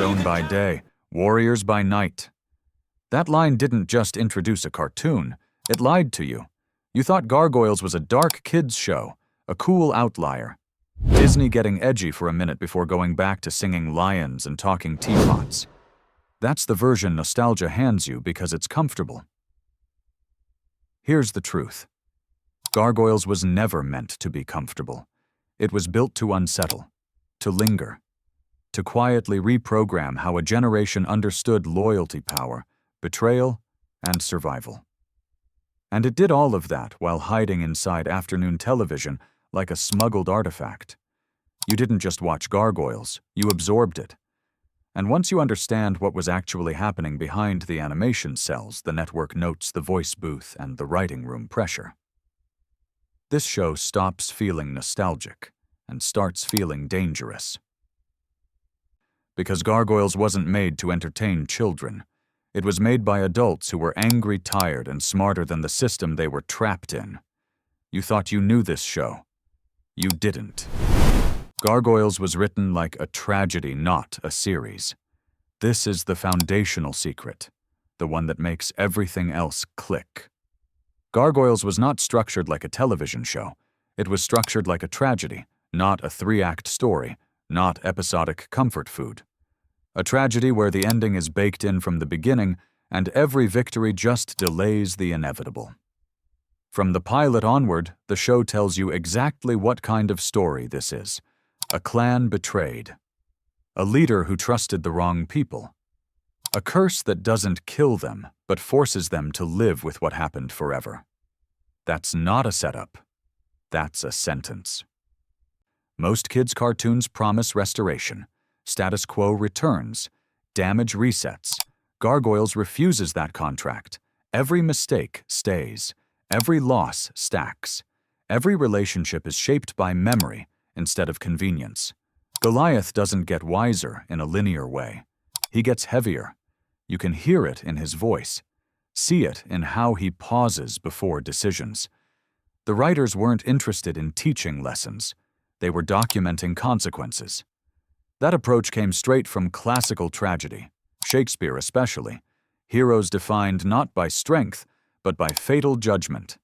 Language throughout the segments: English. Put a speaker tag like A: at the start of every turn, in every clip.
A: Stone by day, warriors by night. That line didn't just introduce a cartoon, it lied to you. You thought Gargoyles was a dark kids show, a cool outlier. Disney getting edgy for a minute before going back to singing lions and talking teapots. That's the version nostalgia hands you because it's comfortable. Here's the truth. Gargoyles was never meant to be comfortable. It was built to unsettle, to linger, to quietly reprogram how a generation understood loyalty power, betrayal, and survival. And it did all of that while hiding inside afternoon television like a smuggled artifact. You didn't just watch Gargoyles, you absorbed it. And once you understand what was actually happening behind the animation cells, the network notes, the voice booth, and the writing room pressure, this show stops feeling nostalgic and starts feeling dangerous. Because Gargoyles wasn't made to entertain children. It was made by adults who were angry, tired, and smarter than the system they were trapped in. You thought you knew this show. You didn't. Gargoyles was written like a tragedy, not a series. This is the foundational secret, the one that makes everything else click. Gargoyles was not structured like a television show. It was structured like a tragedy, not a 3-act story, not episodic comfort food. A tragedy where the ending is baked in from the beginning and every victory just delays the inevitable. From the pilot onward, the show tells you exactly what kind of story this is. A clan betrayed. A leader who trusted the wrong people. A curse that doesn't kill them, but forces them to live with what happened forever. That's not a setup. That's a sentence. Most kids' cartoons promise restoration. Status quo returns. Damage resets. Gargoyles refuses that contract. Every mistake stays. Every loss stacks. Every relationship is shaped by memory instead of convenience. Goliath doesn't get wiser in a linear way. He gets heavier. You can hear it in his voice. See it in how he pauses before decisions. The writers weren't interested in teaching lessons. They were documenting consequences. That approach came straight from classical tragedy, Shakespeare especially. Heroes defined not by strength, but by fatal judgment.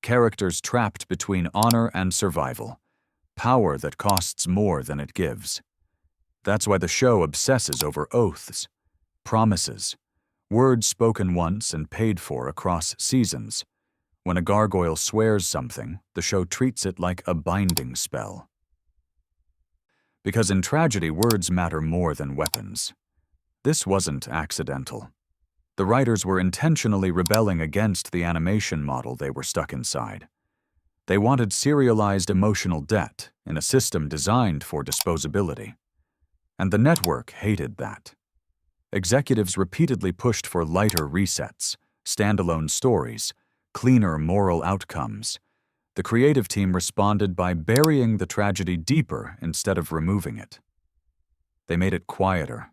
A: Characters trapped between honor and survival. Power that costs more than it gives. That's why the show obsesses over oaths, promises, words spoken once and paid for across seasons. When a gargoyle swears something, the show treats it like a binding spell. Because in tragedy, words matter more than weapons. This wasn't accidental. The writers were intentionally rebelling against the animation model they were stuck inside. They wanted serialized emotional debt in a system designed for disposability. And the network hated that. Executives repeatedly pushed for lighter resets, standalone stories, cleaner moral outcomes. The creative team responded by burying the tragedy deeper instead of removing it. They made it quieter,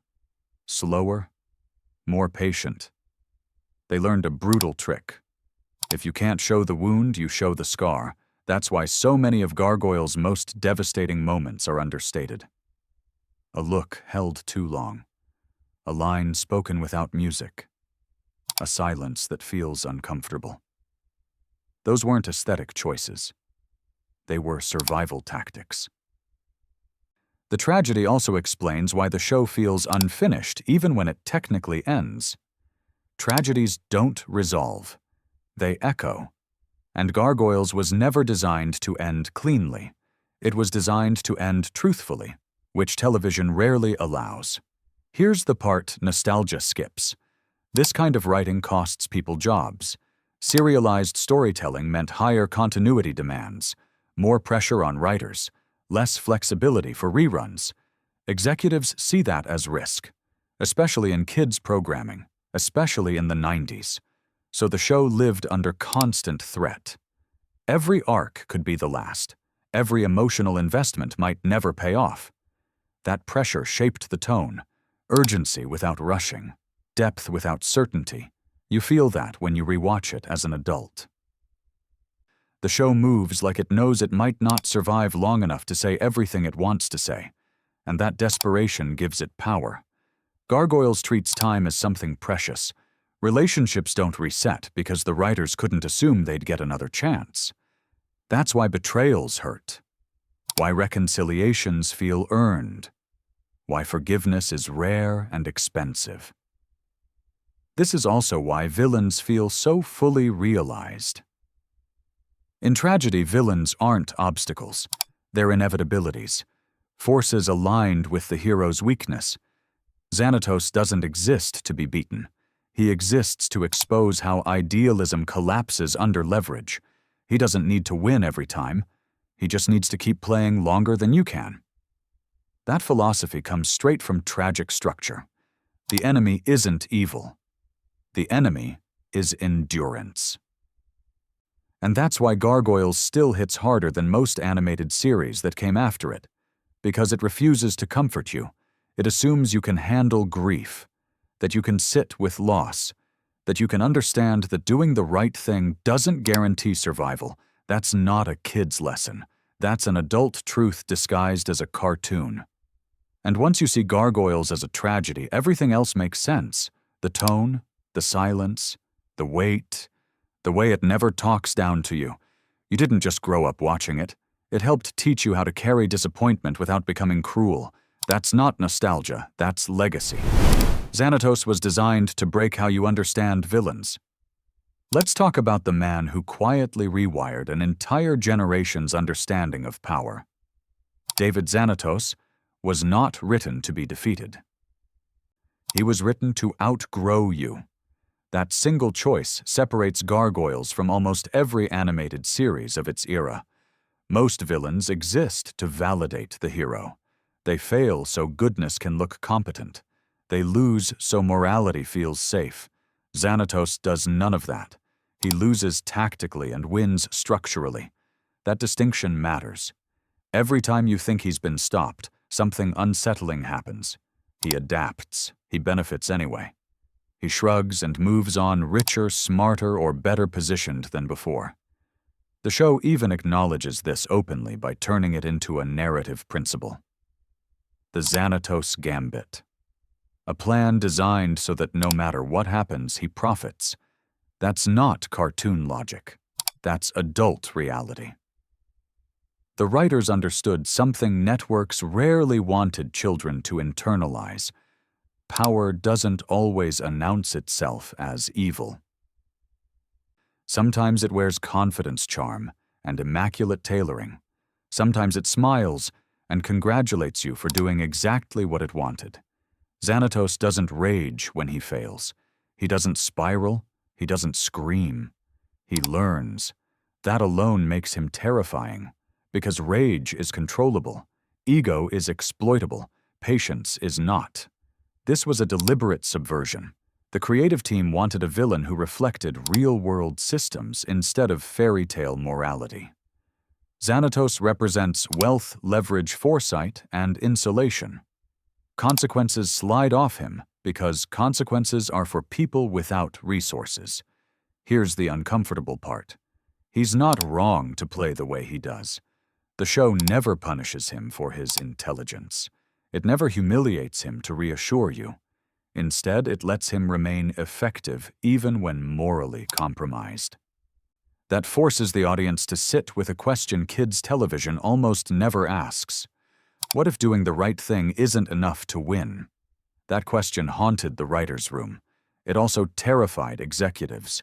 A: slower, more patient. They learned a brutal trick. If you can't show the wound, you show the scar. That's why so many of Gargoyles' most devastating moments are understated. A look held too long. A line spoken without music. A silence that feels uncomfortable. Those weren't aesthetic choices. They were survival tactics. The tragedy also explains why the show feels unfinished even when it technically ends. Tragedies don't resolve. They echo. And Gargoyles was never designed to end cleanly. It was designed to end truthfully, which television rarely allows. Here's the part nostalgia skips. This kind of writing costs people jobs. Serialized storytelling meant higher continuity demands, more pressure on writers, less flexibility for reruns. Executives see that as risk, especially in kids' programming, especially in the 90s. So the show lived under constant threat. Every arc could be the last. Every emotional investment might never pay off. That pressure shaped the tone, urgency without rushing, depth without certainty. You feel that when you rewatch it as an adult. The show moves like it knows it might not survive long enough to say everything it wants to say, and that desperation gives it power. Gargoyles treats time as something precious. Relationships don't reset because the writers couldn't assume they'd get another chance. That's why betrayals hurt. Why reconciliations feel earned. Why forgiveness is rare and expensive. This is also why villains feel so fully realized. In tragedy, villains aren't obstacles. They're inevitabilities. Forces aligned with the hero's weakness. Xanatos doesn't exist to be beaten. He exists to expose how idealism collapses under leverage. He doesn't need to win every time. He just needs to keep playing longer than you can. That philosophy comes straight from tragic structure. The enemy isn't evil. The enemy is endurance. And that's why Gargoyles still hits harder than most animated series that came after it, because it refuses to comfort you. It assumes you can handle grief, that you can sit with loss, that you can understand that doing the right thing doesn't guarantee survival. That's not a kid's lesson. That's an adult truth disguised as a cartoon. And once you see Gargoyles as a tragedy, everything else makes sense. The tone, the silence, the weight, the way it never talks down to you. You didn't just grow up watching it. It helped teach you how to carry disappointment without becoming cruel. That's not nostalgia, that's legacy. Xanatos was designed to break how you understand villains. Let's talk about the man who quietly rewired an entire generation's understanding of power. David Xanatos was not written to be defeated. He was written to outgrow you. That single choice separates Gargoyles from almost every animated series of its era. Most villains exist to validate the hero. They fail so goodness can look competent. They lose so morality feels safe. Xanatos does none of that. He loses tactically and wins structurally. That distinction matters. Every time you think he's been stopped, something unsettling happens. He adapts. He benefits anyway. He shrugs and moves on richer, smarter, or better positioned than before. The show even acknowledges this openly by turning it into a narrative principle. The Xanatos Gambit. A plan designed so that no matter what happens, he profits. That's not cartoon logic. That's adult reality. The writers understood something networks rarely wanted children to internalize. Power doesn't always announce itself as evil. Sometimes it wears confidence charm and immaculate tailoring. Sometimes it smiles and congratulates you for doing exactly what it wanted. Xanatos doesn't rage when he fails. He doesn't spiral. He doesn't scream. He learns. That alone makes him terrifying, because rage is controllable, ego is exploitable, patience is not. This was a deliberate subversion. The creative team wanted a villain who reflected real-world systems instead of fairy tale morality. Xanatos represents wealth, leverage, foresight, and insulation. Consequences slide off him because consequences are for people without resources. Here's the uncomfortable part. He's not wrong to play the way he does. The show never punishes him for his intelligence. It never humiliates him to reassure you. Instead, it lets him remain effective even when morally compromised. That forces the audience to sit with a question kids' television almost never asks. What if doing the right thing isn't enough to win? That question haunted the writer's room. It also terrified executives,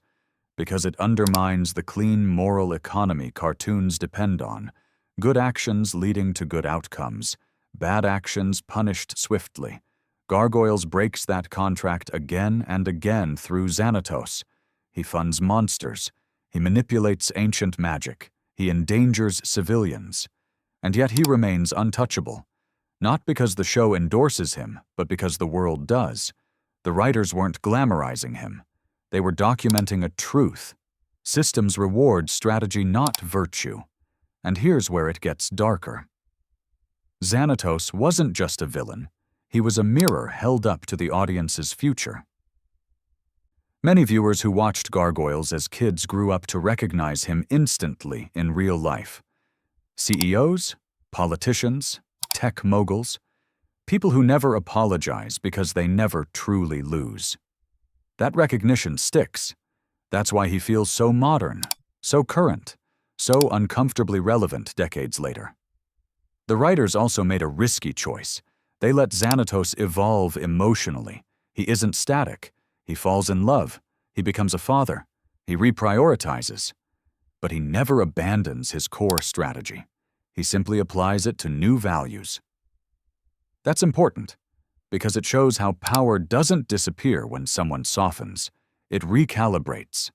A: because it undermines the clean moral economy cartoons depend on. Good actions leading to good outcomes. Bad actions punished swiftly. Gargoyles breaks that contract again and again through Xanatos. He funds monsters. He manipulates ancient magic. He endangers civilians. And yet he remains untouchable. Not because the show endorses him, but because the world does. The writers weren't glamorizing him. They were documenting a truth. Systems reward strategy, not virtue. And here's where it gets darker. Xanatos wasn't just a villain. He was a mirror held up to the audience's future. Many viewers who watched Gargoyles as kids grew up to recognize him instantly in real life. CEOs, politicians, tech moguls, People who never apologize because they never truly lose. That recognition sticks. That's why he feels so modern, so current, so uncomfortably relevant decades later. The writers also made a risky choice. They let Xanatos evolve emotionally. He isn't static. He falls in love. He becomes a father. He reprioritizes. But he never abandons his core strategy. He simply applies it to new values. That's important, because it shows how power doesn't disappear when someone softens. It recalibrates.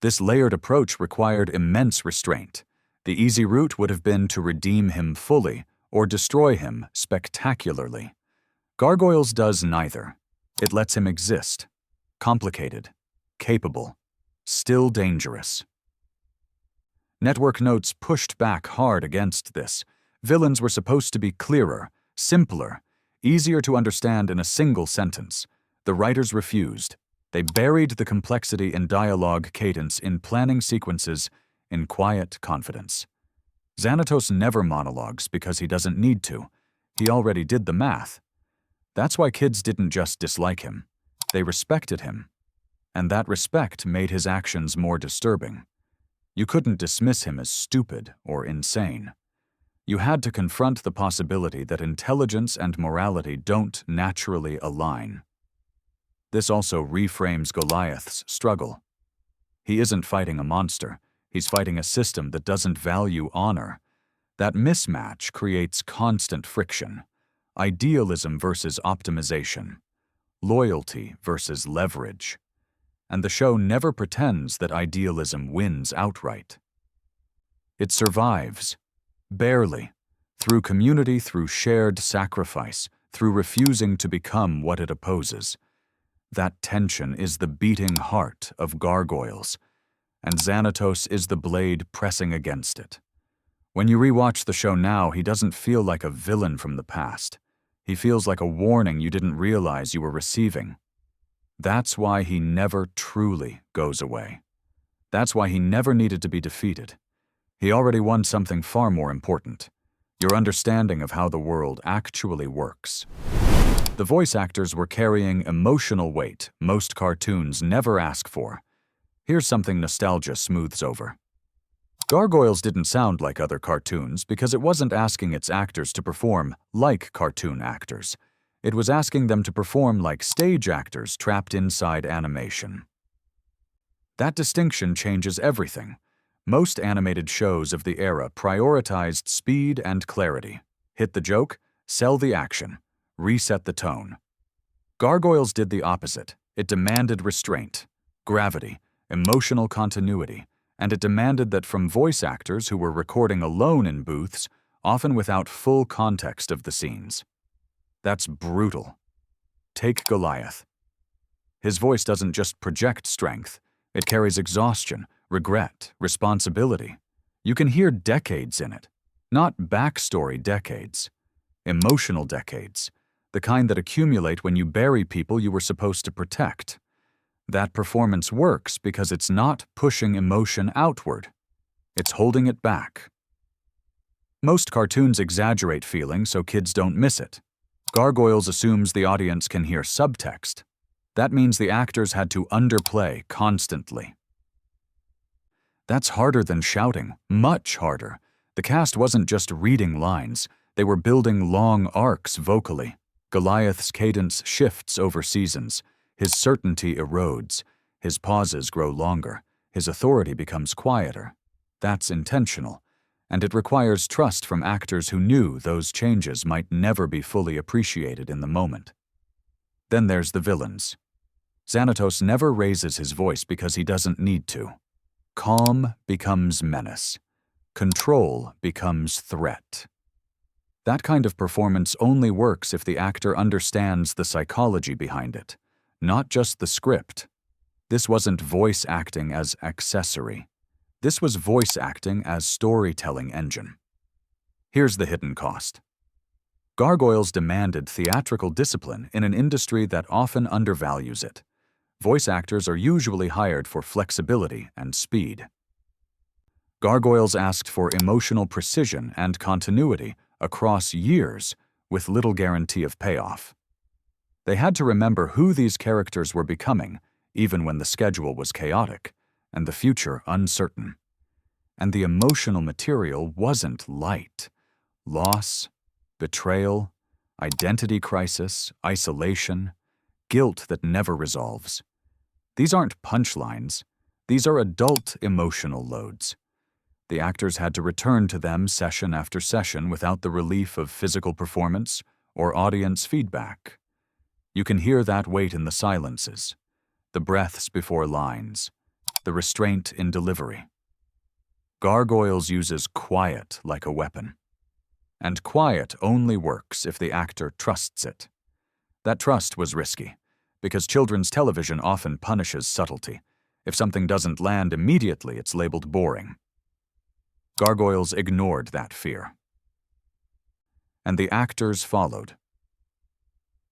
A: This layered approach required immense restraint. The easy route would have been to redeem him fully or destroy him spectacularly. Gargoyles does neither. It lets him exist. Complicated, capable, still dangerous. Network Notes pushed back hard against this. Villains were supposed to be clearer, simpler, easier to understand in a single sentence. The writers refused. They buried the complexity in dialogue cadence, in planning sequences, in quiet confidence. Xanatos never monologues because he doesn't need to. He already did the math. That's why kids didn't just dislike him. They respected him. And that respect made his actions more disturbing. You couldn't dismiss him as stupid or insane. You had to confront the possibility that intelligence and morality don't naturally align. This also reframes Goliath's struggle. He isn't fighting a monster. He's fighting a system that doesn't value honor. That mismatch creates constant friction. Idealism versus optimization. Loyalty versus leverage. And the show never pretends that idealism wins outright. It survives, barely, through community, through shared sacrifice, through refusing to become what it opposes. That tension is the beating heart of Gargoyles, and Xanatos is the blade pressing against it. When you rewatch the show now, he doesn't feel like a villain from the past. He feels like a warning you didn't realize you were receiving. That's why he never truly goes away. That's why he never needed to be defeated. He already won something far more important: your understanding of how the world actually works. The voice actors were carrying emotional weight most cartoons never ask for. Here's something nostalgia smooths over. Gargoyles didn't sound like other cartoons because it wasn't asking its actors to perform like cartoon actors. It was asking them to perform like stage actors trapped inside animation. That distinction changes everything. Most animated shows of the era prioritized speed and clarity. Hit the joke, sell the action, reset the tone. Gargoyles did the opposite. It demanded restraint, gravity, emotional continuity, and it demanded that from voice actors who were recording alone in booths, often without full context of the scenes. That's brutal. Take Goliath. His voice doesn't just project strength, it carries exhaustion, regret, responsibility. You can hear decades in it. Not backstory decades. Emotional decades. The kind that accumulate when you bury people you were supposed to protect. That performance works because it's not pushing emotion outward. It's holding it back. Most cartoons exaggerate feeling so kids don't miss it. Gargoyles assumes the audience can hear subtext. That means the actors had to underplay constantly. That's harder than shouting, much harder. The cast wasn't just reading lines, they were building long arcs vocally. Goliath's cadence shifts over seasons. His certainty erodes. His pauses grow longer. His authority becomes quieter. That's intentional, and it requires trust from actors who knew those changes might never be fully appreciated in the moment. Then there's the villains. Xanatos never raises his voice because he doesn't need to. Calm becomes menace. Control becomes threat. That kind of performance only works if the actor understands the psychology behind it, not just the script. This wasn't voice acting as accessory. This was voice acting as storytelling engine. Here's the hidden cost. Gargoyles demanded theatrical discipline in an industry that often undervalues it. Voice actors are usually hired for flexibility and speed. Gargoyles asked for emotional precision and continuity across years, with little guarantee of payoff. They had to remember who these characters were becoming, even when the schedule was chaotic and the future uncertain. And the emotional material wasn't light. Loss, betrayal, identity crisis, isolation, guilt that never resolves. These aren't punchlines. These are adult emotional loads. The actors had to return to them session after session without the relief of physical performance or audience feedback. You can hear that weight in the silences, the breaths before lines, the restraint in delivery. Gargoyles uses quiet like a weapon. And quiet only works if the actor trusts it. That trust was risky, because children's television often punishes subtlety. If something doesn't land immediately, it's labeled boring. Gargoyles ignored that fear. And the actors followed.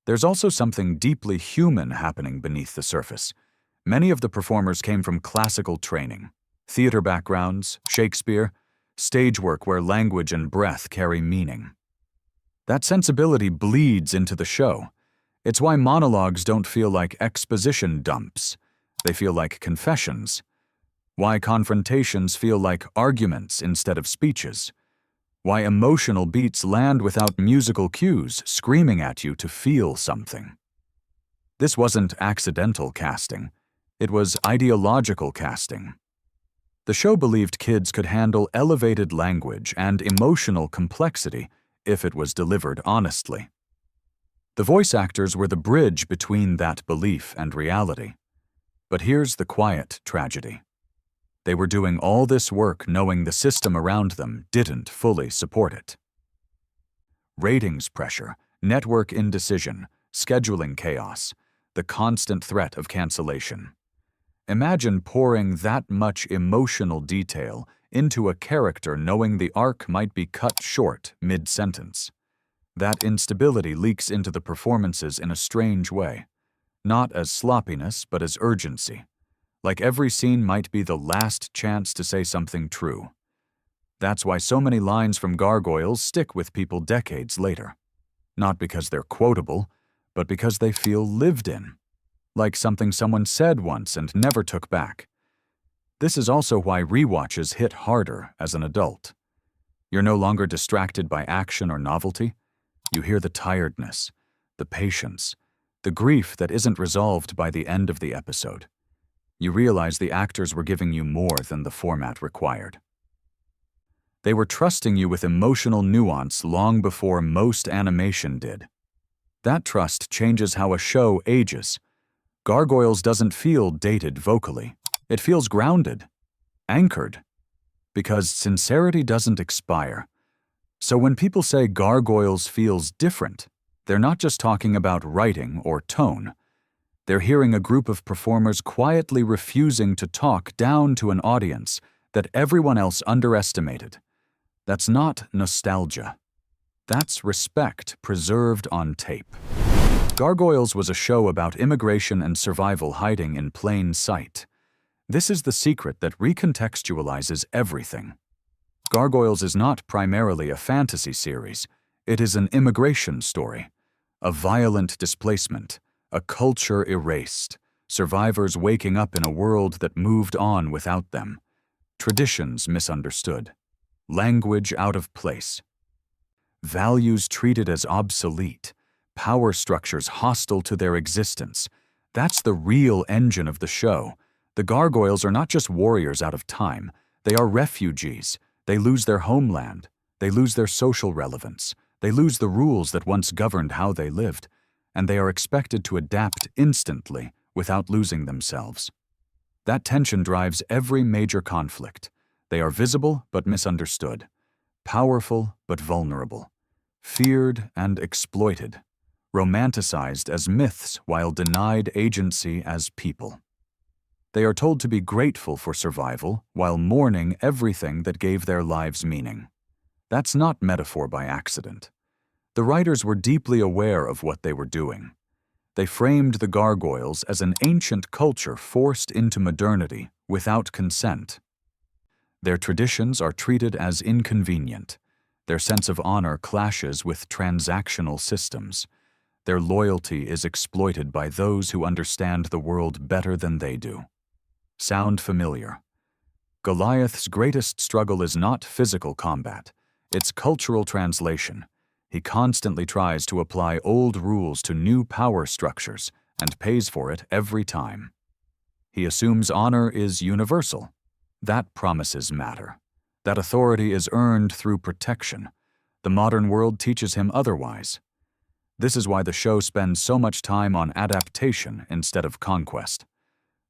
A: There's also something deeply human happening beneath the surface. Many of the performers came from classical training, theater backgrounds, Shakespeare, stage work where language and breath carry meaning. That sensibility bleeds into the show. It's why monologues don't feel like exposition dumps. They feel like confessions. Why confrontations feel like arguments instead of speeches. Why emotional beats land without musical cues, screaming at you to feel something. This wasn't accidental casting. It was ideological casting. The show believed kids could handle elevated language and emotional complexity if it was delivered honestly. The voice actors were the bridge between that belief and reality. But here's the quiet tragedy. They were doing all this work knowing the system around them didn't fully support it. Ratings pressure, network indecision, scheduling chaos, the constant threat of cancellation. Imagine pouring that much emotional detail into a character knowing the arc might be cut short mid-sentence. That instability leaks into the performances in a strange way, not as sloppiness but as urgency. Like every scene might be the last chance to say something true. That's why so many lines from Gargoyles stick with people decades later. Not because they're quotable, but because they feel lived in. Like something someone said once and never took back. This is also why rewatches hit harder as an adult. You're no longer distracted by action or novelty. You hear the tiredness, the patience, the grief that isn't resolved by the end of the episode. You realize the actors were giving you more than the format required. They were trusting you with emotional nuance long before most animation did. That trust changes how a show ages. Gargoyles doesn't feel dated vocally. It feels grounded, anchored, because sincerity doesn't expire. So when people say Gargoyles feels different, they're not just talking about writing or tone. They're hearing a group of performers quietly refusing to talk down to an audience that everyone else underestimated. That's not nostalgia. That's respect preserved on tape. Gargoyles was a show about immigration and survival hiding in plain sight. This is the secret that recontextualizes everything. Gargoyles is not primarily a fantasy series. It is an immigration story, a violent displacement, a culture erased, survivors waking up in a world that moved on without them, traditions misunderstood, language out of place, values treated as obsolete, power structures hostile to their existence. That's the real engine of the show. The Gargoyles are not just warriors out of time. They are refugees. They lose their homeland. They lose their social relevance. They lose the rules that once governed how they lived. And they are expected to adapt instantly without losing themselves. That tension drives every major conflict. They are visible but misunderstood, powerful but vulnerable, feared and exploited, romanticized as myths while denied agency as people. They are told to be grateful for survival while mourning everything that gave their lives meaning. That's not metaphor by accident. The writers were deeply aware of what they were doing. They framed the Gargoyles as an ancient culture forced into modernity without consent. Their traditions are treated as inconvenient. Their sense of honor clashes with transactional systems. Their loyalty is exploited by those who understand the world better than they do. Sound familiar? Goliath's greatest struggle is not physical combat, it's cultural translation. He constantly tries to apply old rules to new power structures and pays for it every time. He assumes honor is universal. That promises matter. That authority is earned through protection. The modern world teaches him otherwise. This is why the show spends so much time on adaptation instead of conquest.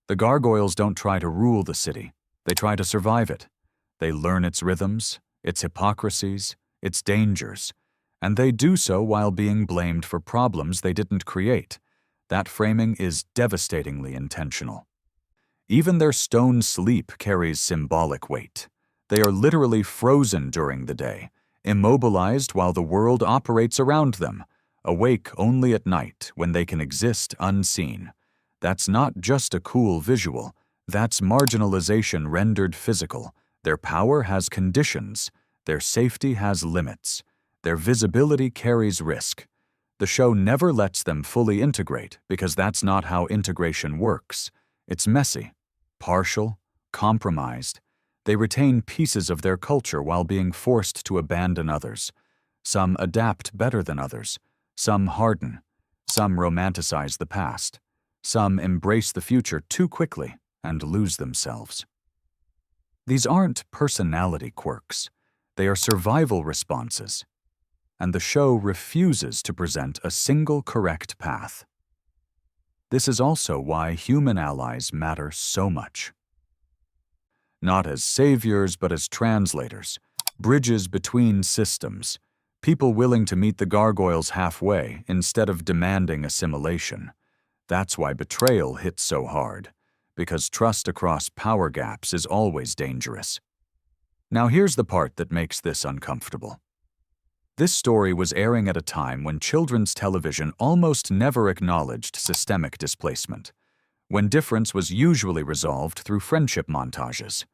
A: The Gargoyles don't try to rule the city. They try to survive it. They learn its rhythms, its hypocrisies, its dangers, and they do so while being blamed for problems they didn't create. That framing is devastatingly intentional. Even their stone sleep carries symbolic weight. They are literally frozen during the day, immobilized while the world operates around them, awake only at night when they can exist unseen. That's not just a cool visual. That's marginalization rendered physical. Their power has conditions. Their safety has limits. Their visibility carries risk. The show never lets them fully integrate because that's not how integration works. It's messy, partial, compromised. They retain pieces of their culture while being forced to abandon others. Some adapt better than others. Some harden. Some romanticize the past. Some embrace the future too quickly and lose themselves. These aren't personality quirks. They are survival responses. And the show refuses to present a single correct path. This is also why human allies matter so much. Not as saviors, but as translators, bridges between systems, people willing to meet the Gargoyles halfway instead of demanding assimilation. That's why betrayal hits so hard, because trust across power gaps is always dangerous. Now here's the part that makes this uncomfortable. This story was airing at a time when children's television almost never acknowledged systemic displacement, when difference was usually resolved through friendship montages.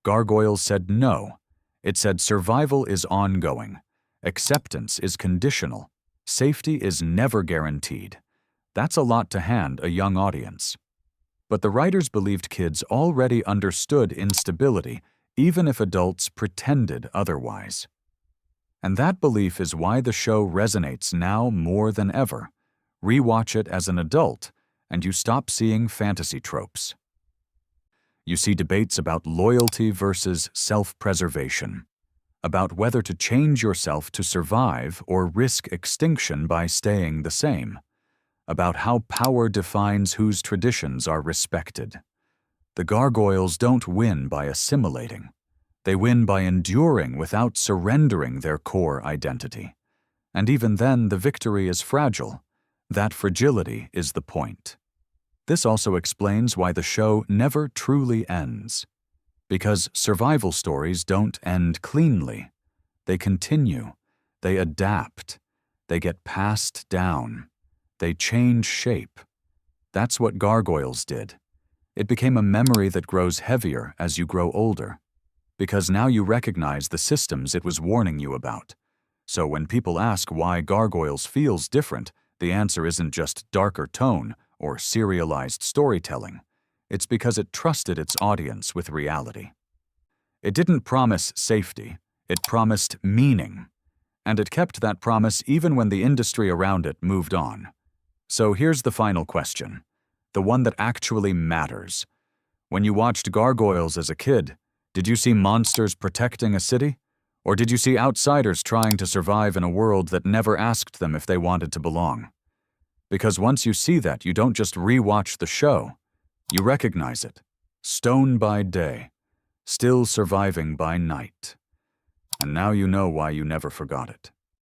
A: Gargoyles said no. It said survival is ongoing, acceptance is conditional, safety is never guaranteed. That's a lot to hand a young audience. But the writers believed kids already understood instability, even if adults pretended otherwise. And that belief is why the show resonates now more than ever. Rewatch it as an adult, and you stop seeing fantasy tropes. You see debates about loyalty versus self-preservation, about whether to change yourself to survive or risk extinction by staying the same, about how power defines whose traditions are respected. The Gargoyles don't win by assimilating. They win by enduring without surrendering their core identity. And even then, the victory is fragile. That fragility is the point. This also explains why the show never truly ends. Because survival stories don't end cleanly. They continue. They adapt. They get passed down. They change shape. That's what Gargoyles did. It became a memory that grows heavier as you grow older. Because now you recognize the systems it was warning you about. So when people ask why Gargoyles feels different, the answer isn't just darker tone or serialized storytelling. It's because it trusted its audience with reality. It didn't promise safety, it promised meaning. And it kept that promise even when the industry around it moved on. So here's the final question, the one that actually matters. When you watched Gargoyles as a kid, did you see monsters protecting a city? Or did you see outsiders trying to survive in a world that never asked them if they wanted to belong? Because once you see that, you don't just rewatch the show. You recognize it. Stone by day, still surviving by night. And now you know why you never forgot it.